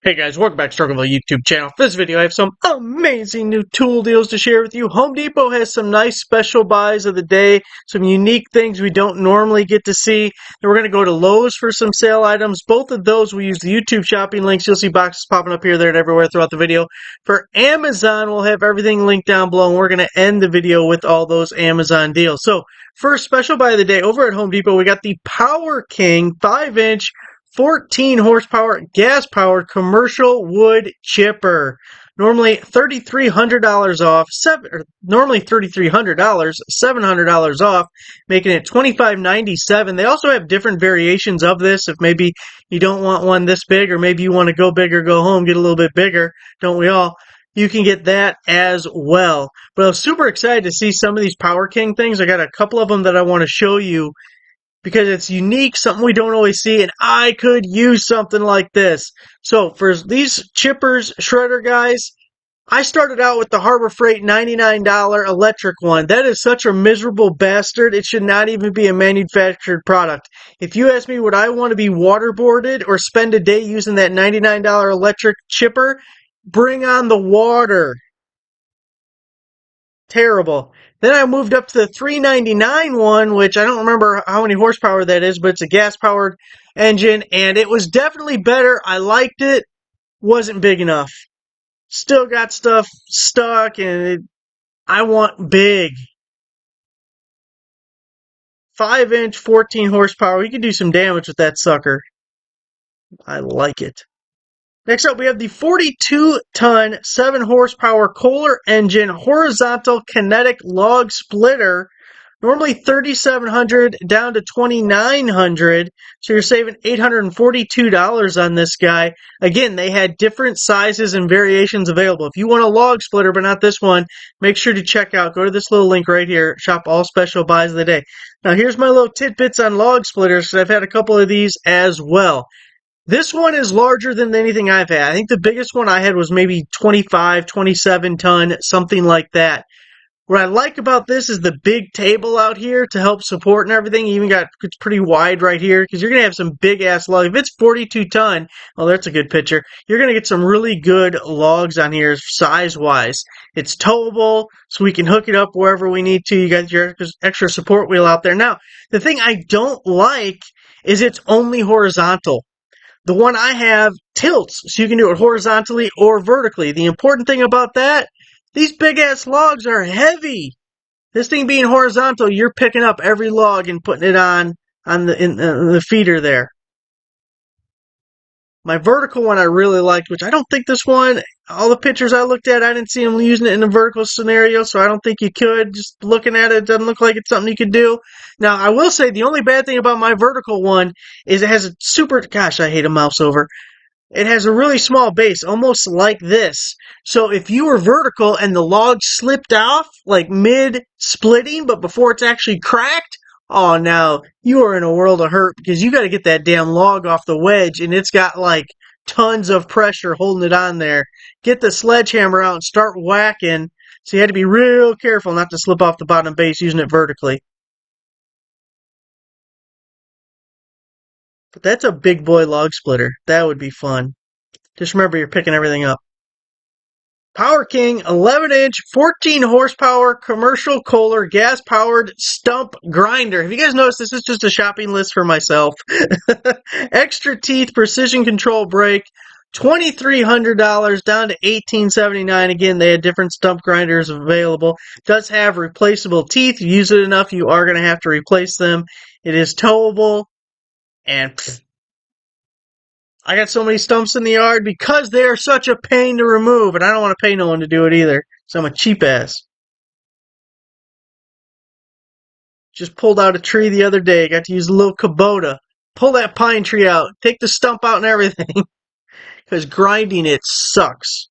Hey guys, welcome back to Rockford YouTube channel. For this video, I have some amazing new tool deals to share with you. Home Depot has some nice special buys of the day, some unique things we don't normally get to see. Then we're going to go to Lowe's for some sale items. Both of those, we use the YouTube shopping links. You'll see boxes popping up here, there, and everywhere throughout the video. For Amazon, we'll have everything linked down below, and we're going to end the video with all those Amazon deals. So, first special buy of the day, over at Home Depot, we got the Power King 5-inch 14 horsepower gas-powered commercial wood chipper. Normally $3,300 off, normally $3,300, $700 off, making it $2,597. They also have different variations of this. If maybe you don't want one this big, or maybe you want to go big or go home, get a little bit bigger, don't we all? You can get that as well. But I was super excited to see some of these Power King things. I got a couple of them that I want to show you, because it's unique, something we don't always see, and I could use something like this. So for these chippers, shredder guys, I started out with the Harbor Freight $99 electric one. That is such a miserable bastard. It should not even be a manufactured product. If you ask me, would I want to be waterboarded or spend a day using that $99 electric chipper? Bring on the water. Terrible. Then I moved up to the $399 one, which I don't remember how many horsepower that is, but it's a gas-powered engine, and it was definitely better. I liked it. Wasn't big enough. Still got stuff stuck, and I want big. 5-inch, 14 horsepower. You can do some damage with that sucker. I like it. Next up, we have the 42-ton, 7-horsepower Kohler engine horizontal kinetic log splitter. Normally $3,700 down to $2,900, so you're saving $842 on this guy. Again, they had different sizes and variations available. If you want a log splitter, but not this one, make sure to check out. Go to this little link right here. Shop all special buys of the day. Now, here's my little tidbits on log splitters, because I've had a couple of these as well. This one is larger than anything I've had. I think the biggest one I had was maybe 25, 27 ton, something like that. What I like about this is the big table out here to help support and everything. You even got, it's pretty wide right here, because you're going to have some big ass logs. If it's 42 ton, well, that's a good picture. You're going to get some really good logs on here size wise. It's towable, so we can hook it up wherever we need to. You got your extra support wheel out there. Now, the thing I don't like is it's only horizontal. The one I have tilts, so you can do it horizontally or vertically. The important thing about that, these big-ass logs are heavy. This thing being horizontal, you're picking up every log and putting it on the feeder there. My vertical one I really liked, which I don't think this one, all the pictures I looked at, I didn't see them using it in a vertical scenario, so I don't think you could. Just looking at it, it doesn't look like it's something you could do. Now, I will say the only bad thing about my vertical one is it has a super, gosh, I hate a mouse over. It has a really small base, almost like this. So if you were vertical and the log slipped off, like mid-splitting, but before it's actually cracked, oh, now you are in a world of hurt, because you got to get that damn log off the wedge, and it's got like tons of pressure holding it on there. Get the sledgehammer out and start whacking. So you had to be real careful not to slip off the bottom base using it vertically. But that's a big boy log splitter. That would be fun. Just remember, you're picking everything up. Power King 11-inch, 14 horsepower commercial Kohler gas-powered stump grinder. Have you guys noticed this is just a shopping list for myself? Extra teeth precision control brake, $2,300 down to $1,879. Again, they had different stump grinders available. Does have replaceable teeth. You use it enough, you are going to have to replace them. It is towable. And I got so many stumps in the yard because they are such a pain to remove, and I don't want to pay no one to do it either, so I'm a cheap ass. Just pulled out a tree the other day, got to use a little Kubota. Pull that pine tree out, take the stump out and everything, because grinding it sucks.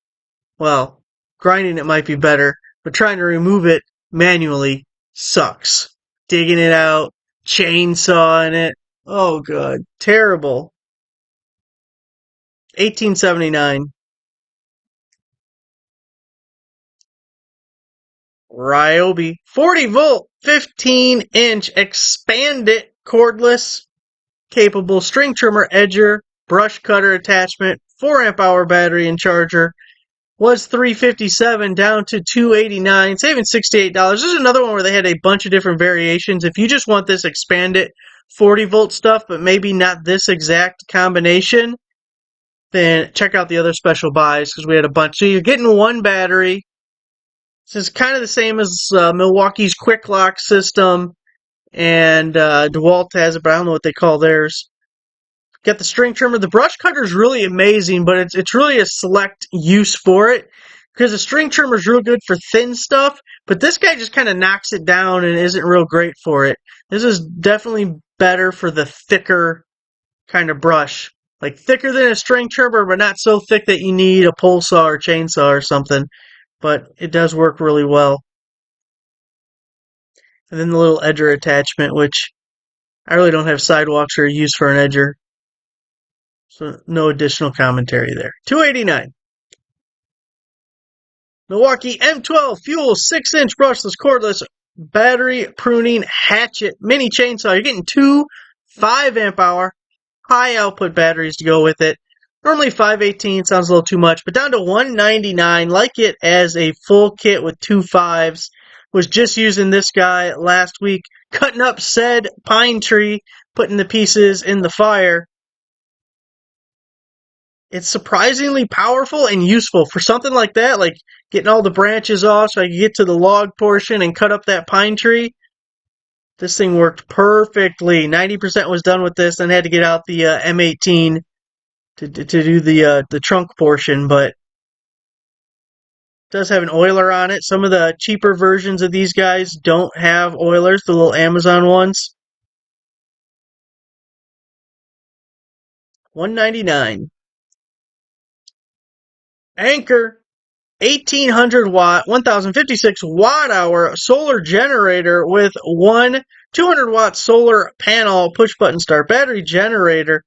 Well, grinding it might be better, but trying to remove it manually sucks. Digging it out, chainsawing it. Oh, God. Terrible. $1,879. Ryobi. 40-volt, 15-inch, expanded, cordless, capable string trimmer, edger, brush cutter attachment, 4 amp hour battery and charger. Was $357 down to $289, saving $68. This is another one where they had a bunch of different variations. If you just want this expanded 40 volt stuff, but maybe not this exact combination, then check out the other special buys because we had a bunch. So you're getting one battery. This is kind of the same as Milwaukee's Quick Lock system, and DeWalt has it, but I don't know what they call theirs. Got the string trimmer. The brush cutter is really amazing, but it's really a select use for it because the string trimmer is real good for thin stuff, but this guy just kind of knocks it down and isn't real great for it. This is definitely better for the thicker kind of brush. Like thicker than a string trimmer, but not so thick that you need a pole saw or chainsaw or something. But it does work really well. And then the little edger attachment, which I really don't have sidewalks or use for an edger. So no additional commentary there. $289. Milwaukee M12 Fuel 6-inch brushless cordless battery pruning hatchet mini chainsaw. You're getting two 5 amp hour high output batteries to go with it. Normally $518 sounds a little too much, but down to $199. Like it as a full kit with 2 5s. Was just using this guy last week, cutting up said pine tree, putting the pieces in the fire. It's surprisingly powerful and useful for something like that, like getting all the branches off so I can get to the log portion and cut up that pine tree. This thing worked perfectly. 90% was done with this, and had to get out the M18 to do the trunk portion, but it does have an oiler on it. Some of the cheaper versions of these guys don't have oilers, the little Amazon ones. $199. Anchor 1800 watt, 1056 watt hour solar generator with one 200 watt solar panel push button start battery generator.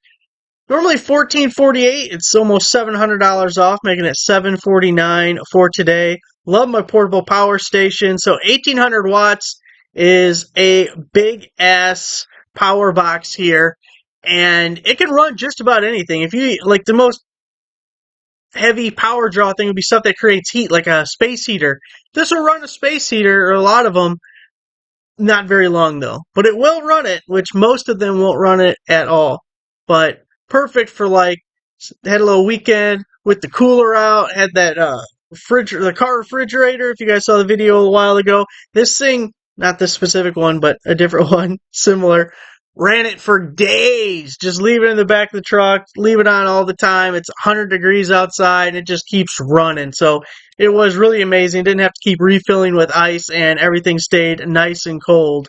Normally $1448, it's almost $700 off, making it $749 for today. Love my portable power station. So 1800 watts is a big ass power box here, and it can run just about anything. If you like, the most heavy power draw thing would be stuff that creates heat, like a space heater. This will run a space heater, or a lot of them. Not very long though, but it will run it, which most of them won't run it at all. But perfect for, like, had a little weekend with the cooler out, had that the car refrigerator. If you guys saw the video a while ago, this thing, not this specific one, but a different one, similar, ran it for days. Just leave it in the back of the truck, leave it on all the time. It's 100 degrees outside, and it just keeps running. So it was really amazing. Didn't have to keep refilling with ice, and everything stayed nice and cold.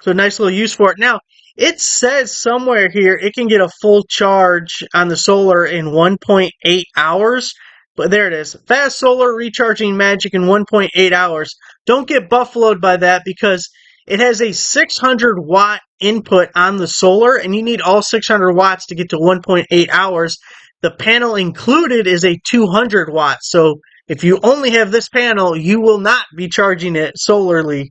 So nice little use for it. Now, it says somewhere here it can get a full charge on the solar in 1.8 hours. But there it is. Fast solar recharging magic in 1.8 hours. Don't get buffaloed by that, because it has a 600 watt input on the solar, and you need all 600 watts to get to 1.8 hours. The panel included is a 200 watts. So if you only have this panel, you will not be charging it solarly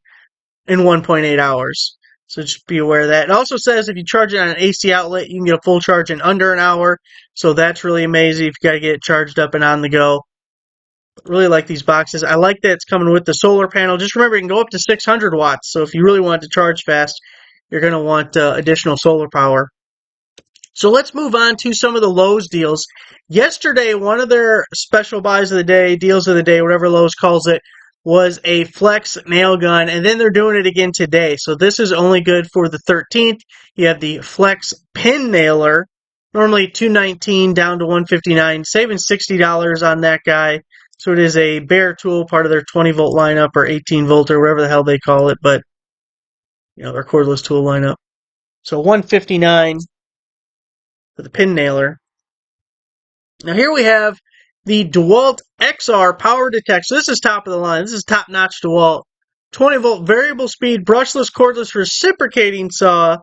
in 1.8 hours. So just be aware of that. It also says if you charge it on an AC outlet, you can get a full charge in under an hour. So that's really amazing if you got to get it charged up and on the go. Really like these boxes. I like that it's coming with the solar panel. Just remember, it can go up to 600 watts. So if you really want to charge fast, you're going to want additional solar power. So let's move on to some of the Lowe's deals. Yesterday, one of their special buys of the day, deals of the day, whatever Lowe's calls it, was a flex nail gun, and then they're doing it again today. So this is only good for the 13th. You have the flex pin nailer, normally $219 down to $159, saving $60 on that guy. So it is a bare tool, part of their 20 volt lineup, or 18 volt, or whatever the hell they call it, but their cordless tool lineup. So $159 for the pin nailer. Now here we have the DeWalt XR Power Detect. So this is top of the line. This is top-notch DeWalt. 20-volt variable speed, brushless, cordless reciprocating saw.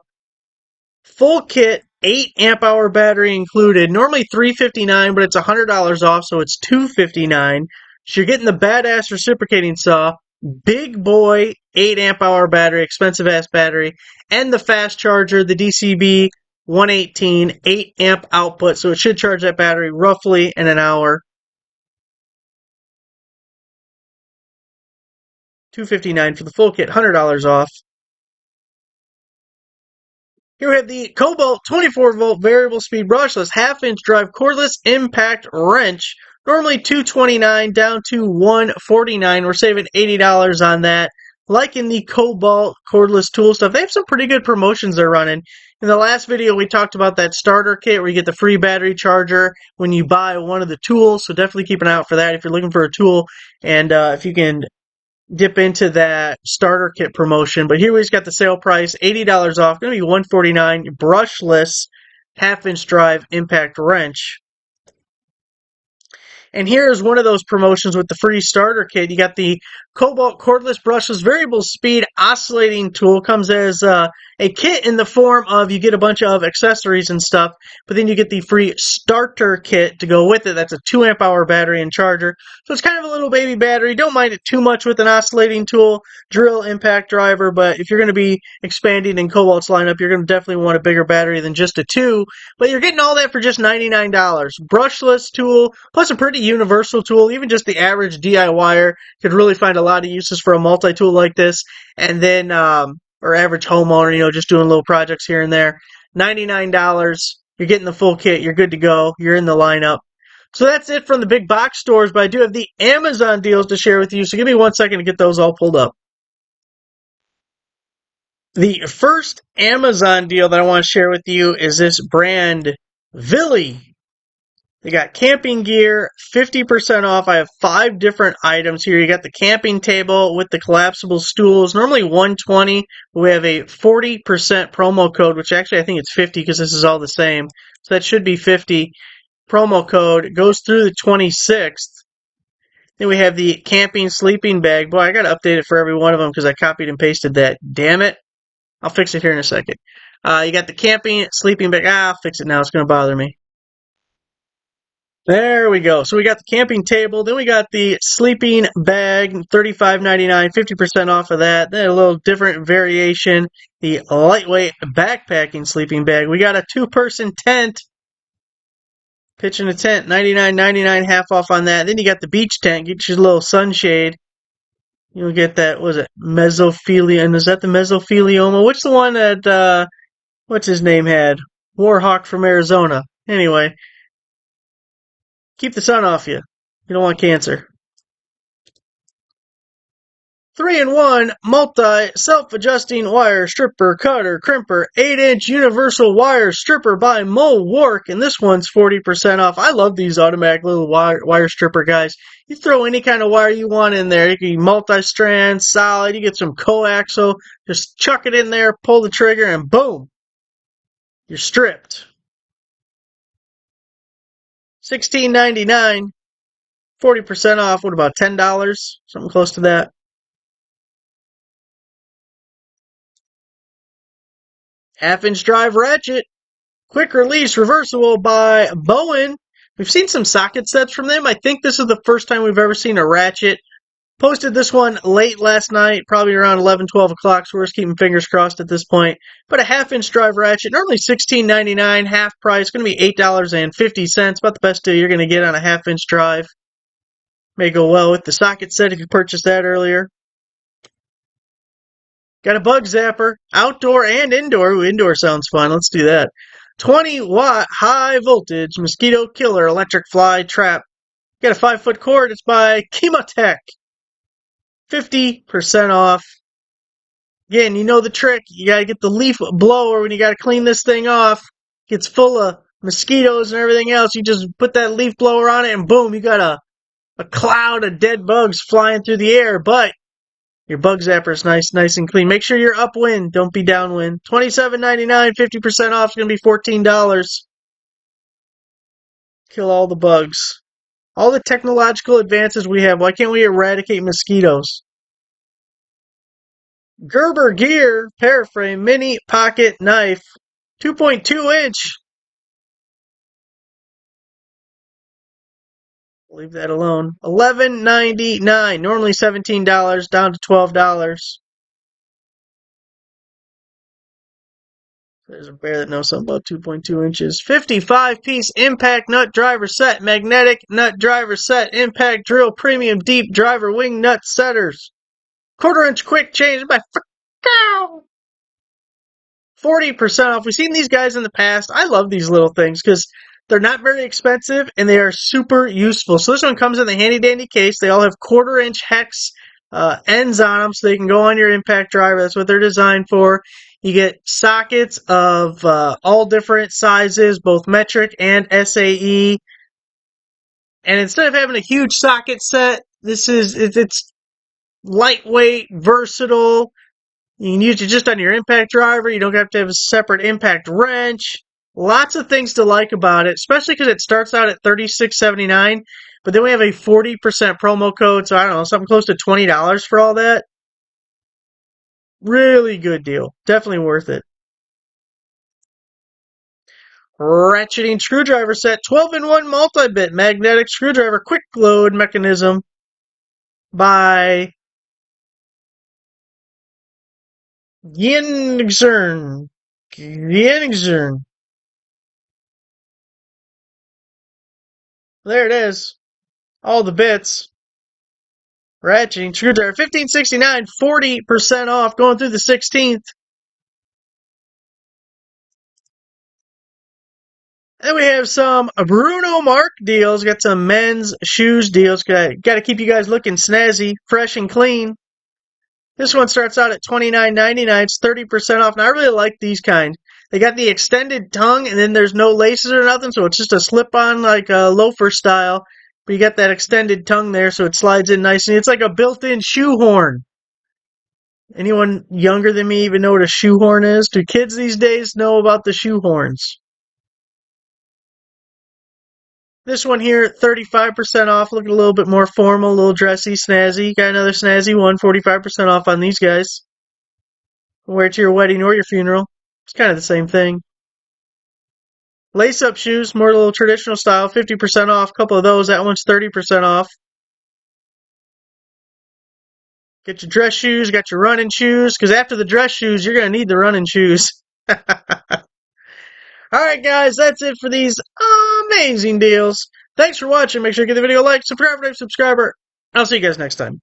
Full kit, 8 amp hour battery included. Normally $359, but it's $100 off, so it's $259. So you're getting the badass reciprocating saw, big boy 8 amp hour battery, expensive-ass battery, and the fast charger, the DCB 118, 8 amp output, so it should charge that battery roughly in an hour. $259 for the full kit, $100 off. Here we have the Cobalt 24-volt variable speed brushless half-inch drive cordless impact wrench. Normally $229 down to $149. We're saving $80 on that. Liking the Cobalt cordless tool stuff. They have some pretty good promotions they're running. In the last video, we talked about that starter kit where you get the free battery charger when you buy one of the tools. So definitely keep an eye out for that if you're looking for a tool. And if you can dip into that starter kit promotion. But here we've got the sale price, $80 off. Going to be $149. Brushless half-inch drive impact wrench. And here's one of those promotions with the free starter kit. You got the Cobalt cordless brushless variable speed oscillating tool. Comes as a kit in the form of you get a bunch of accessories and stuff, but then you get the free starter kit to go with it. That's a 2 amp hour battery and charger. So it's kind of a little baby battery. Don't mind it too much with an oscillating tool, drill, impact driver, but if you're going to be expanding in Cobalt's lineup, you're going to definitely want a bigger battery than just a 2. But you're getting all that for just $99. Brushless tool, plus a pretty universal tool. Even just the average DIYer could really find a lot of uses for a multi-tool like this. And then, or average homeowner, just doing little projects here and there. $99. You're getting the full kit. You're good to go. You're in the lineup. So that's it from the big box stores, but I do have the Amazon deals to share with you. So give me 1 second to get those all pulled up. The first Amazon deal that I want to share with you is this brand, Villy. They got camping gear, 50% off. I have 5 different items here. You got the camping table with the collapsible stools, normally $120. We have a 40% promo code, which actually I think it's 50 because this is all the same. So that should be 50 promo code. It goes through the 26th. Then we have the camping sleeping bag. Boy, I got to update it for every one of them because I copied and pasted that. Damn it. I'll fix it here in a second. You got the camping sleeping bag. I'll fix it now. It's going to bother me. There we go. So we got the camping table. Then we got the sleeping bag, $35.99, 50% off of that. Then a little different variation, the lightweight backpacking sleeping bag. We got a 2-person tent. Pitching a tent, $99.99, half off on that. Then you got the beach tent. Get your little sunshade. You'll get that, was it mesothelioma? And is that the mesothelioma? Which the one that, what's his name had? Warhawk from Arizona. Anyway. Keep the sun off you. You don't want cancer. 3-in-1 multi self-adjusting wire stripper, cutter, crimper, 8-inch universal wire stripper by Molework, and this one's 40% off. I love these automatic little wire stripper guys. You throw any kind of wire you want in there. You can be multi-strand, solid. You get some coaxial. Just chuck it in there, pull the trigger, and boom, you're stripped. $16.99, 40% off. What about $10? Something close to that. Half-inch drive ratchet, quick release, reversible by Bowen. We've seen some socket sets from them. I think this is the first time we've ever seen a ratchet. Posted this one late last night, probably around 11, 12 o'clock, so we're just keeping fingers crossed at this point. But a half-inch drive ratchet, normally $16.99, half price, going to be $8.50, about the best deal you're going to get on a half-inch drive. May go well with the socket set if you purchased that earlier. Got a bug zapper, outdoor and indoor. Ooh, indoor sounds fun. Let's do that. 20-watt high voltage mosquito killer electric fly trap. Got a 5-foot cord. It's by Chemotech. 50% off. Again, you know the trick. You got to get the leaf blower when you got to clean this thing off. It gets full of mosquitoes and everything else. You just put that leaf blower on it and boom, you got a cloud of dead bugs flying through the air. But your bug zapper is nice and clean. Make sure you're upwind. Don't be downwind. $27.99, 50% off. It's going to be $14. Kill all the bugs. All the technological advances we have. Why can't we eradicate mosquitoes? Gerber Gear Paraframe Mini Pocket Knife. 2.2 inch. Leave that alone. $11.99. Normally $17, down to $12. There's a bear that knows something about 2.2 inches. 55-piece impact nut driver set. Magnetic nut driver set. Impact drill premium deep driver wing nut setters. 1/4-inch quick change by 40% off. We've seen these guys in the past. I love these little things because they're not very expensive and they are super useful. So this one comes in the handy dandy case. They all have 1/4-inch hex ends on them so they can go on your impact driver. That's what they're designed for. You get sockets of all different sizes, both metric and SAE. And instead of having a huge socket set, it's lightweight, versatile. You can use it just on your impact driver. You don't have to have a separate impact wrench. Lots of things to like about it, especially because it starts out at $36.79. But then we have a 40% promo code, so I don't know, something close to $20 for all that. Really good deal. Definitely worth it. Ratcheting screwdriver set, 12-in-1 multi-bit magnetic screwdriver quick load mechanism by Yingzern. There it is. All the bits. Ratcheting screwdriver, $15.69, 40% off, going through the 16th. Then we have some Bruno Mark deals. Got some men's shoes deals. Got to keep you guys looking snazzy, fresh and clean. This one starts out at $29.99. It's 30% off. And I really like these kind. They got the extended tongue, and then there's no laces or nothing, so it's just a slip-on like a loafer style. But you got that extended tongue there, so it slides in nicely. It's like a built-in shoehorn. Anyone younger than me even know what a shoehorn is? Do kids these days know about the shoehorns? This one here, 35% off, looking a little bit more formal, a little dressy, snazzy. Got another snazzy one, 45% off on these guys. Wear it to your wedding or your funeral. It's kind of the same thing. Lace-up shoes, more a little traditional style, 50% off. A couple of those. That one's 30% off. Get your dress shoes, got your running shoes, because after the dress shoes, you're going to need the running shoes. Alright guys, that's it for these amazing deals. Thanks for watching. Make sure you give the video a like, subscribe if you're not a subscriber. I'll see you guys next time.